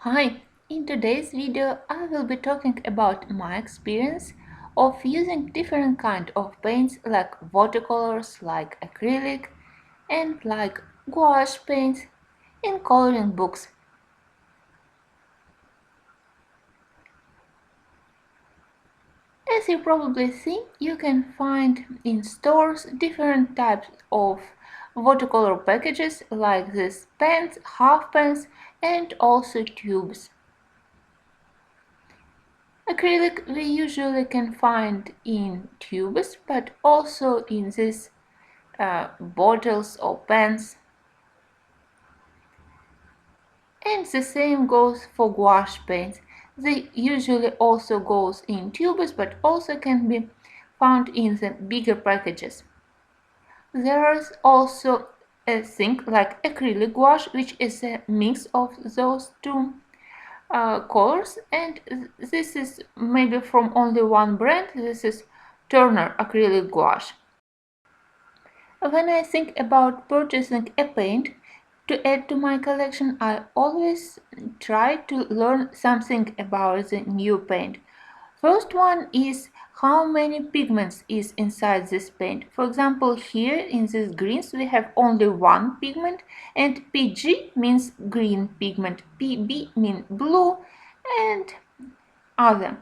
Hi, in today's video I will be talking about my experience of using different kind of paints like watercolors, like acrylic and like gouache paints in coloring books. As you probably see, you can find in stores different types of watercolor packages like these pens, half pens and also tubes. Acrylic we usually can find in tubes, but also in these bottles or pens. And the same goes for gouache paints. They usually also goes in tubes, but also can be found in the bigger packages. There is also a thing like acrylic gouache, which is a mix of those two colors, and this is maybe from only one brand. This is Turner acrylic gouache. When I think about purchasing a paint to add to my collection, I always try to learn something about the new paint. First one is how many pigments is inside this paint. For example, here in these greens we have only one pigment, and PG means green pigment, PB means blue, and other.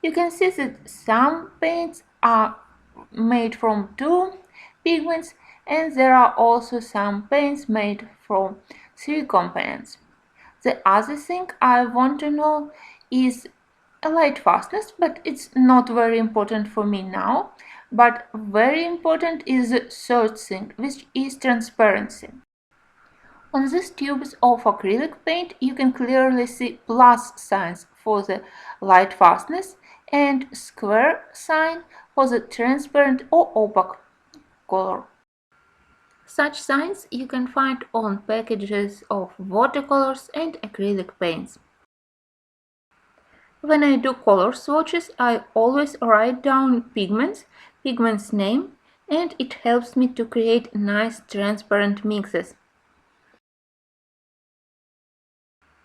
You can see that some paints are made from two pigments, and there are also some paints made from three components. The other thing I want to know is a light fastness, but it's not very important for me now. But very important is the third thing, which is transparency. On these tubes of acrylic paint you can clearly see plus signs for the light fastness and square sign for the transparent or opaque color. Such signs you can find on packages of watercolors and acrylic paints. When I do color swatches, I always write down pigment's name, and it helps me to create nice transparent mixes.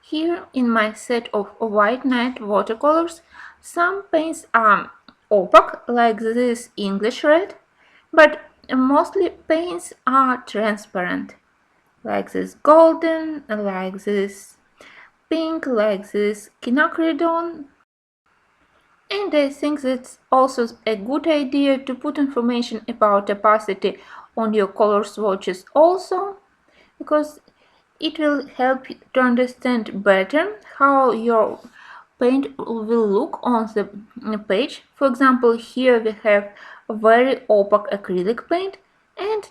Here in my set of White Night watercolors, some paints are opaque like this English red, but mostly paints are transparent like this golden, like this pink, like this quinacridone. And I think that's also a good idea to put information about opacity on your color swatches also, because it will help you to understand better how your paint will look on the page. For example, here we have very opaque acrylic paint and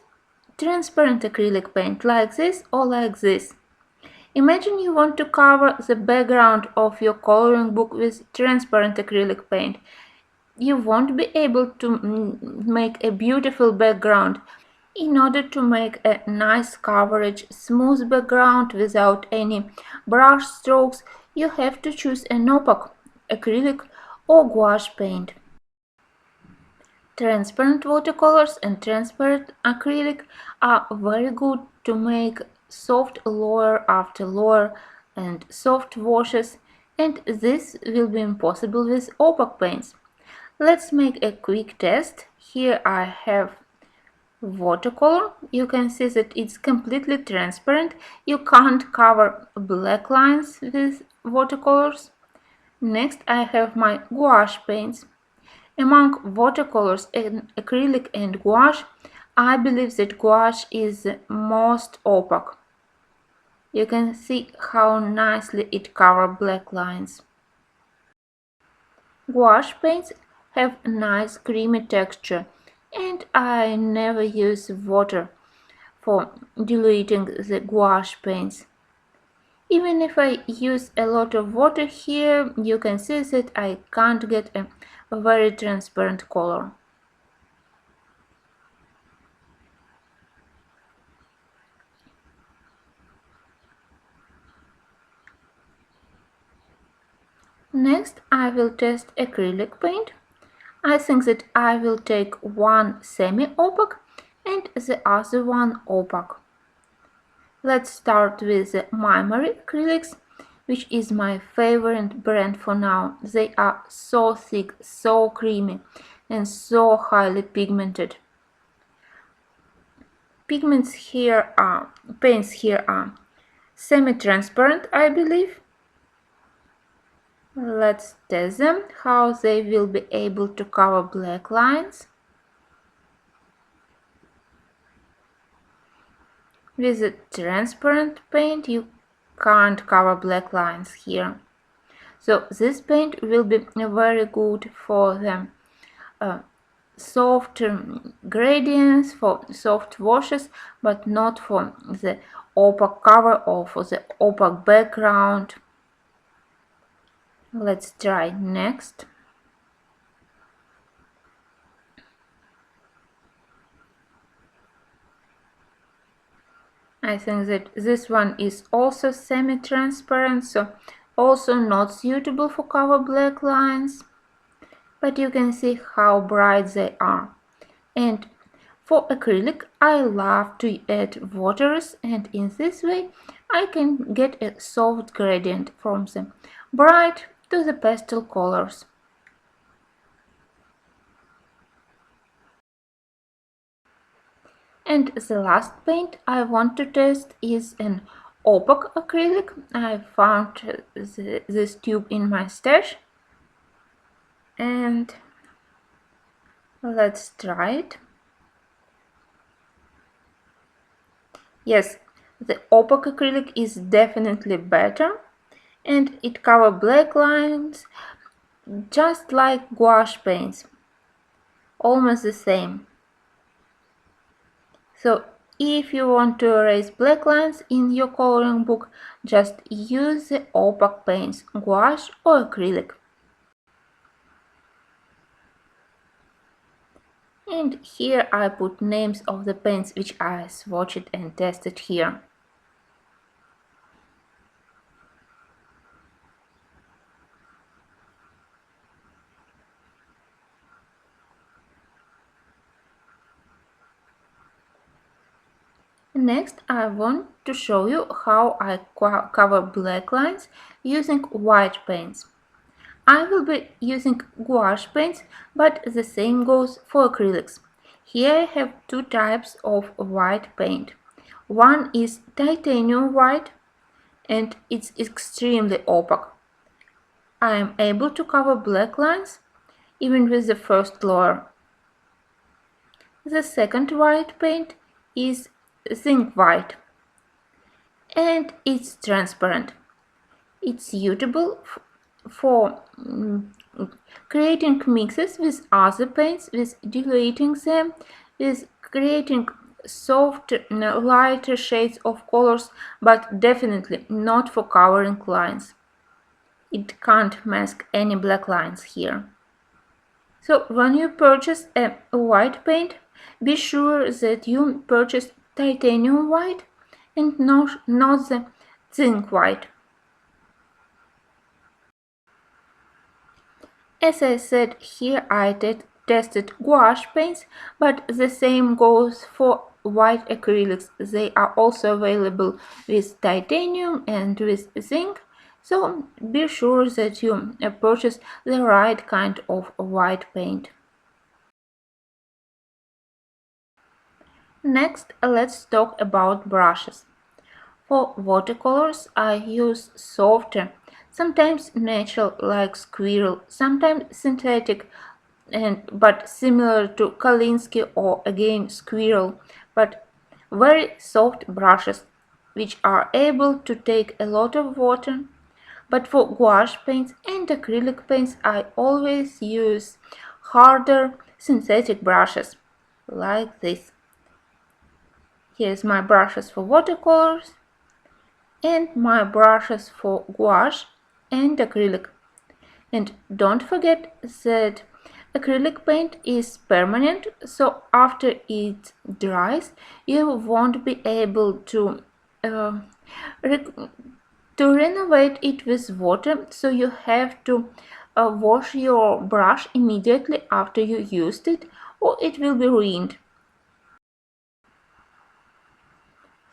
transparent acrylic paint like this or like this. Imagine you want to cover the background of your coloring book with transparent acrylic paint. You won't be able to make a beautiful background. In order to make a nice coverage, smooth background without any brush strokes, you have to choose an opaque acrylic or gouache paint. Transparent watercolors and transparent acrylic are very good to make soft layer after layer and soft washes, and this will be impossible with opaque paints. Let's make a quick test. Here I have watercolor. You can see that it's completely transparent. You can't cover black lines with watercolors. Next I have my gouache paints. Among watercolors and acrylic and gouache, I believe that gouache is the most opaque. You can see how nicely it covers black lines. Gouache paints have nice creamy texture, and I never use water for diluting the gouache paints. Even if I use a lot of water here, you can see that I can't get a very transparent color. Next, I will test acrylic paint. I think that I will take one semi-opaque and the other one opaque. Let's start with the memory acrylics. which is my favorite brand for now. They are so thick, so creamy, and so highly pigmented. Paints here are semi-transparent, I believe. Let's test them, how they will be able to cover black lines. With a transparent paint you can't cover black lines here. So this paint will be very good for the soft gradients, for soft washes, but not for the opaque cover or for the opaque background. Let's try next. I think that this one is also semi-transparent, so also not suitable for cover black lines, but you can see how bright they are. And for acrylic I love to add waters, and in this way I can get a soft gradient from the bright to the pastel colors. And the last paint I want to test is an opaque acrylic. I found this tube in my stash, and let's try it. Yes, the opaque acrylic is definitely better, and it covers black lines just like gouache paints, almost the same. So if you want to erase black lines in your coloring book, just use the opaque paints, gouache or acrylic. And here I put names of the paints which I swatched and tested here. Next, I want to show you how I cover black lines using white paints. I will be using gouache paints, but the same goes for acrylics. Here I have two types of white paint. One is titanium white, and it's extremely opaque. I am able to cover black lines even with the first layer. The second white paint is zinc white, and it's transparent. It's suitable for creating mixes with other paints, with diluting them, with creating soft, lighter shades of colors, but definitely not for covering lines. It can't mask any black lines here. So when you purchase a white paint, be sure that you purchase titanium white and not the zinc white. As I said, here I tested gouache paints, but the same goes for white acrylics. They are also available with titanium and with zinc, so be sure that you purchase the right kind of white paint. Next, let's talk about brushes. For watercolors, I use softer, sometimes natural like squirrel, sometimes synthetic, but similar to Kolinsky or again squirrel, but very soft brushes which are able to take a lot of water. But for gouache paints and acrylic paints I always use harder synthetic brushes like this. Here's my brushes for watercolors and my brushes for gouache and acrylic. And don't forget that acrylic paint is permanent, so after it dries you won't be able to renovate it with water, so you have to wash your brush immediately after you used it or it will be ruined.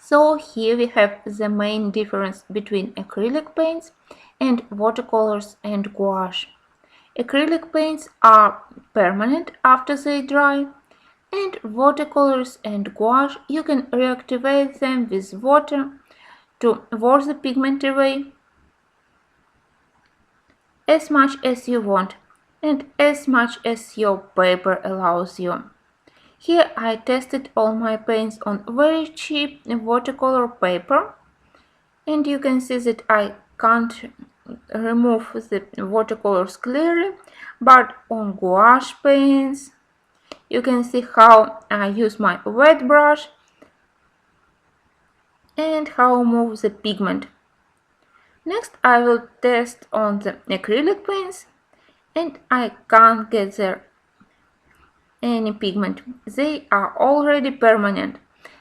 So here we have the main difference between acrylic paints and watercolors and gouache. Acrylic paints are permanent after they dry, and watercolors and gouache you can reactivate them with water to wash the pigment away as much as you want and as much as your paper allows you. Here I tested all my paints on very cheap watercolor paper, and you can see that I can't remove the watercolors clearly, but on gouache paints you can see how I use my wet brush and how I move the pigment. Next I will test on the acrylic paints, and I can't get there any pigment. They are already permanent.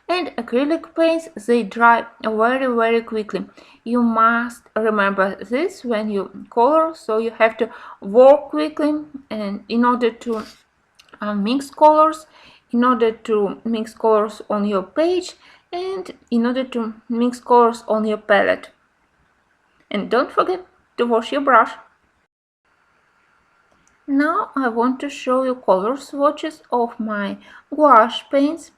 And acrylic paints, they dry very quickly. You must remember this when you color, so you have to work quickly and in order to mix colors, in order to mix colors on your page, and in order to mix colors on your palette. And don't forget to wash your brush. Now I want to show you color swatches of my gouache paints.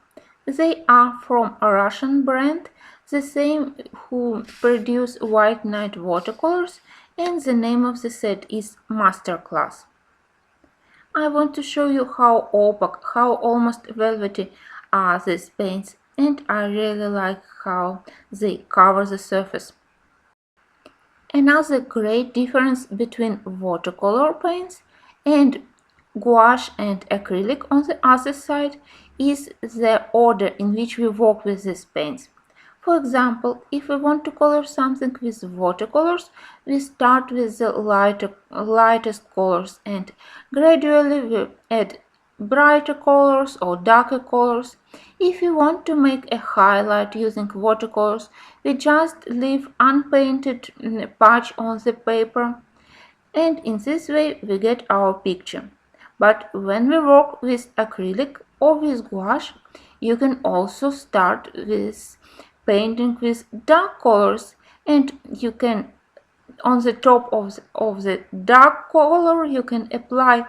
They are from a Russian brand, the same who produce White Night watercolors, and the name of the set is Masterclass. I want to show you how opaque, how almost velvety are these paints, and I really like how they cover the surface. Another great difference between watercolor paints and gouache and acrylic on the other side is the order in which we work with these paints. For example, if we want to color something with watercolors, we start with the lightest colors and gradually we add brighter colors or darker colors. If we want to make a highlight using watercolors, we just leave unpainted patch on the paper, and in this way we get our picture. But when we work with acrylic or with gouache, you can also start with painting with dark colors, and you can on the top of the dark color you can apply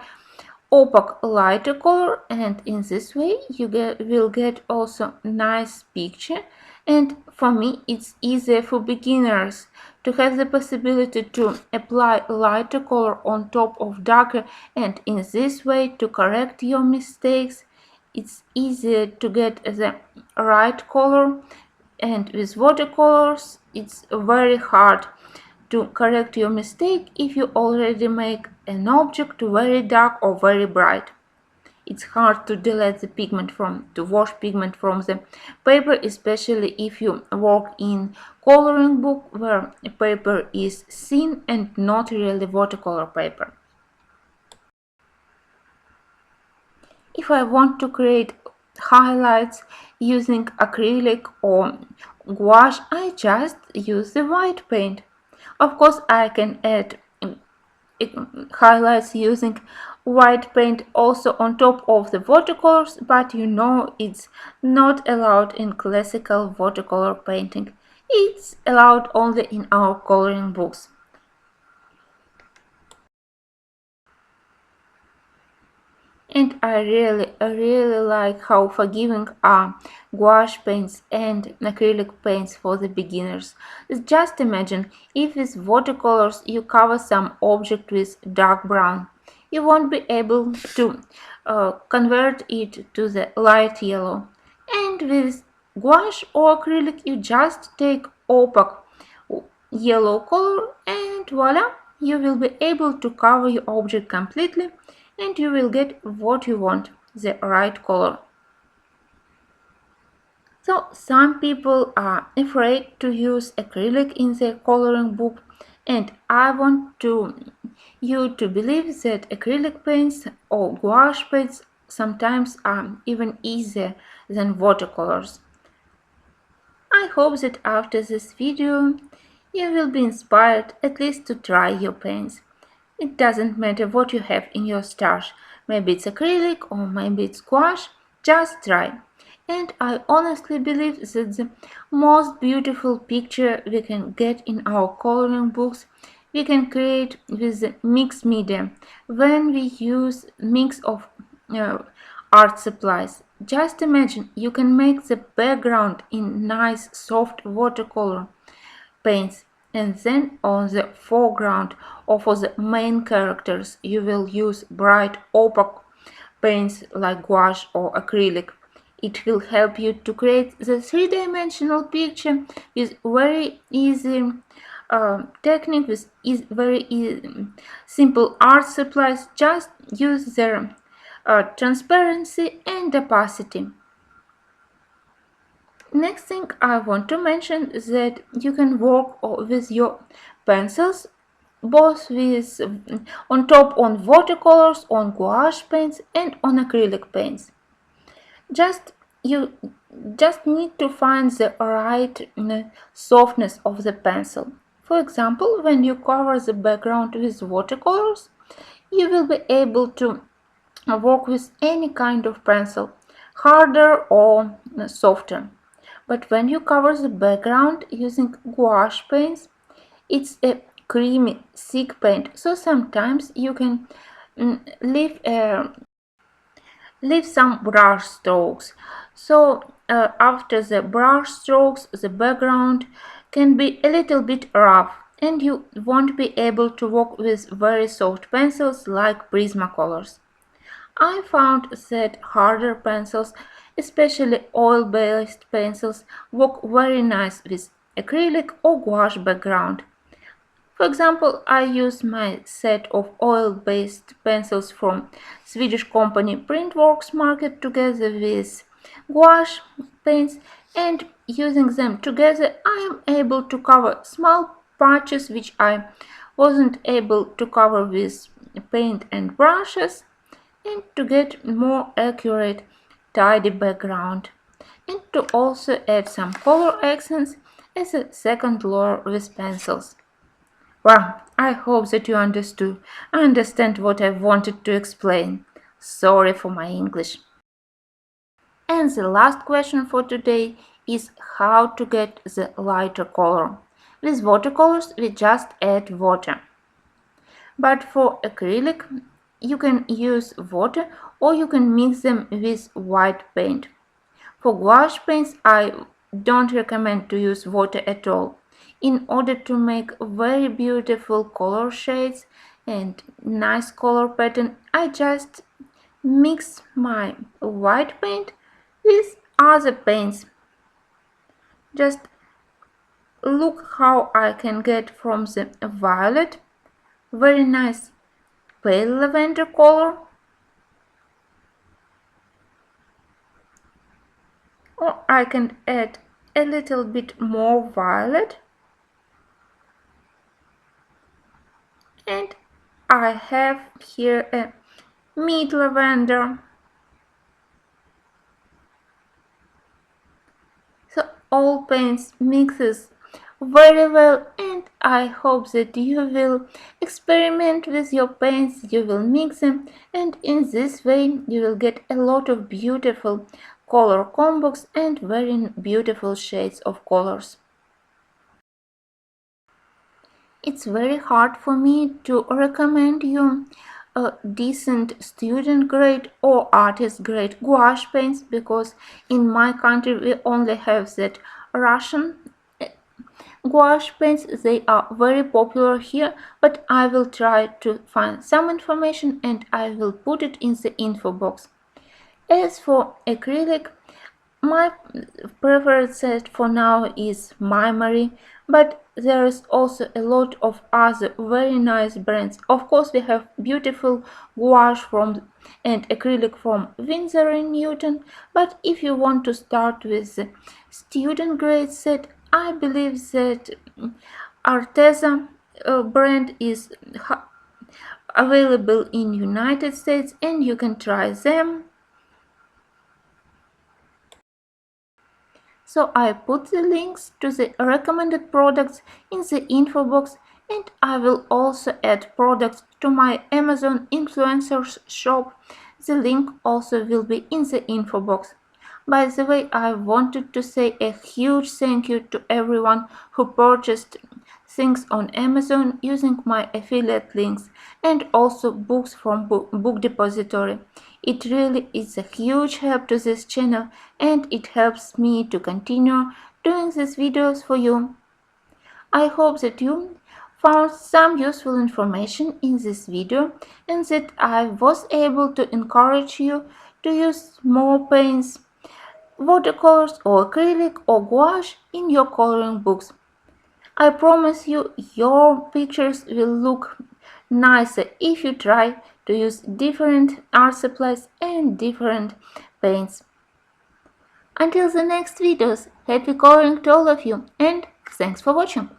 opaque lighter color, and in this way you will get also nice picture. And for me it's easier for beginners to have the possibility to apply lighter color on top of darker, and in this way to correct your mistakes. It's easier to get the right color, and with watercolors it's very hard to correct your mistake if you already make an object very dark or very bright. It's hard to delete the pigment to wash pigment from the paper, especially if you work in coloring book where paper is thin and not really watercolor paper. If I want to create highlights using acrylic or gouache, I just use the white paint. Of course, I can add highlights using white paint also on top of the watercolors, but you know it's not allowed in classical watercolor painting. It's allowed only in our coloring books. And I really like how forgiving are gouache paints and acrylic paints for the beginners. Just imagine if with watercolors you cover some object with dark brown. You won't be able to convert it to the light yellow. And with gouache or acrylic you just take opaque yellow color and voila, you will be able to cover your object completely, and you will get what you want, the right color. So some people are afraid to use acrylic in their coloring book, and I want you to believe that acrylic paints or gouache paints sometimes are even easier than watercolors. I hope that after this video you will be inspired at least to try your paints. It doesn't matter what you have in your stash. Maybe it's acrylic or maybe it's gouache. Just try. And I honestly believe that the most beautiful picture we can get in our coloring books we can create with the mixed media when we use mix of uh, art supplies. Just imagine you can make the background in nice soft watercolor paints, and then on the foreground or for the main characters you will use bright opaque paints like gouache or acrylic. It will help you to create the three-dimensional picture with very easy technique, with very simple art supplies. Just use their transparency and opacity. Next thing I want to mention is that you can work with your pencils both with on top on watercolors, on gouache paints and on acrylic paints. You just need to find the right softness of the pencil. For example, when you cover the background with watercolors, you will be able to work with any kind of pencil, harder or softer. But when you cover the background using gouache paints, it's a creamy, thick paint, so sometimes you can leave some brush strokes. So after the brush strokes, the background can be a little bit rough, and you won't be able to work with very soft pencils like Prismacolors. I found that harder pencils, especially oil-based pencils, work very nice with acrylic or gouache background. For example, I use my set of oil-based pencils from Swedish company Printworks Market together with gouache paints, and using them together I am able to cover small patches which I wasn't able to cover with paint and brushes, and to get more accurate tidy background, and to also add some color accents as a second layer with pencils. Well, I hope that you understand what I wanted to explain. Sorry for my English. And the last question for today is how to get the lighter color. With watercolors we just add water. But for acrylic you can use water or you can mix them with white paint. For gouache paints I don't recommend to use water at all. In order to make very beautiful color shades and nice color pattern, I just mix my white paint with other paints. Just look how I can get from the violet very nice pale lavender color, or I can add a little bit more violet, and I have here a mid lavender. So all paints mixes very well, and I hope that you will experiment with your paints, you will mix them, and in this way you will get a lot of beautiful color combos and very beautiful shades of colors. It's very hard for me to recommend you a decent student grade or artist grade gouache paints because in my country we only have that Russian gouache paints. They are very popular here, but I will try to find some information and I will put it in the info box. As for acrylic, my preferred set for now is Memory, but there is also a lot of other very nice brands. Of course, we have beautiful gouache from and acrylic from Winsor & Newton, but if you want to start with the student grade set, I believe that Arteza brand is available in United States and you can try them. So I put the links to the recommended products in the info box, and I will also add products to my Amazon influencers shop. The link also will be in the info box. By the way, I wanted to say a huge thank you to everyone who purchased things on Amazon using my affiliate links and also books from Book Depository. It really is a huge help to this channel and it helps me to continue doing these videos for you. I hope that you found some useful information in this video and that I was able to encourage you to use more paints, watercolors or acrylic or gouache in your coloring books. I promise you your pictures will look nicer if you try to use different art supplies and different paints. Until the next videos, happy coloring to all of you and thanks for watching!